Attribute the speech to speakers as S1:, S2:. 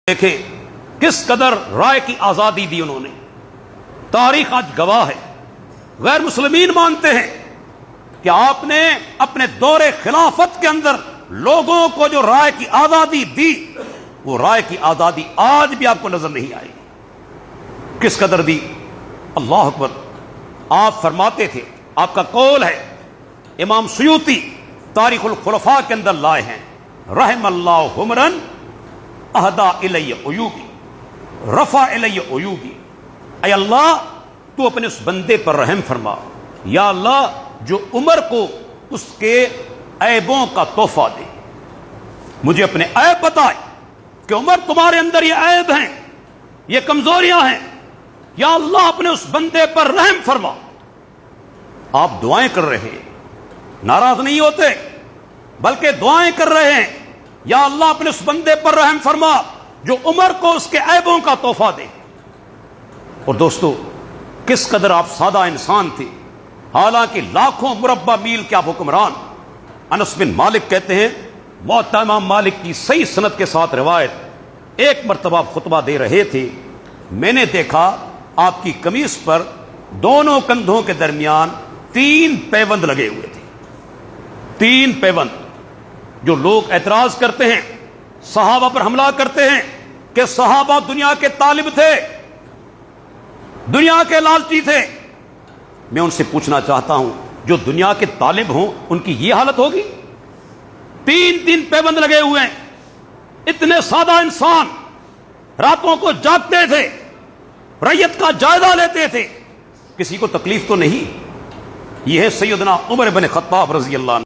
S1: دیکھیں کس قدر رائے کی آزادی دی انہوں نے. تاریخ آج گواہ ہے. غیر مسلمین مانتے ہیں کہ آپ نے اپنے دور خلافت کے اندر لوگوں کو جو رائے کی آزادی دی، وہ رائے کی آزادی آج بھی آپ کو نظر نہیں آئی. کس قدر دی؟ اللہ اکبر. آپ فرماتے تھے، آپ کا قول ہے، امام سیوطی تاریخ الخلفاء کے اندر لائے ہیں، رحم اللہ عمرن اہدا الی عیوبی رفع الی عیوبی. اے اللہ تو اپنے اس بندے پر رحم فرما، یا اللہ جو عمر کو اس کے عیبوں کا تحفہ دے. مجھے اپنے عیب بتائے کہ عمر تمہارے اندر یہ عیب ہیں، یہ کمزوریاں ہیں، یا اللہ اپنے اس بندے پر رحم فرما. آپ دعائیں کر رہے ہیں، ناراض نہیں ہوتے بلکہ دعائیں کر رہے ہیں، یا اللہ اپنے اس بندے پر رحم فرما جو عمر کو اس کے عیبوں کا تحفہ دے. اور دوستو، کس قدر آپ سادہ انسان تھے، حالانکہ لاکھوں مربع میل کے آپ حکمران. انس بن مالک کہتے ہیں، موطا امام مالک کی صحیح سند کے ساتھ روایت، ایک مرتبہ آپ خطبہ دے رہے تھے، میں نے دیکھا آپ کی قمیص پر دونوں کندھوں کے درمیان 3 پیوند لگے ہوئے تھے. 3 پیوند. جو لوگ اعتراض کرتے ہیں، صحابہ پر حملہ کرتے ہیں کہ صحابہ دنیا کے طالب تھے، دنیا کے لالچی تھے، میں ان سے پوچھنا چاہتا ہوں، جو دنیا کے طالب ہوں ان کی یہ حالت ہوگی؟ 3 پیوند لگے ہوئے ہیں. اتنے سادہ انسان راتوں کو جاگتے تھے، ریت کا جائزہ لیتے تھے، کسی کو تکلیف تو نہیں. یہ ہے سیدنا عمر بن خطاب رضی اللہ عنہ.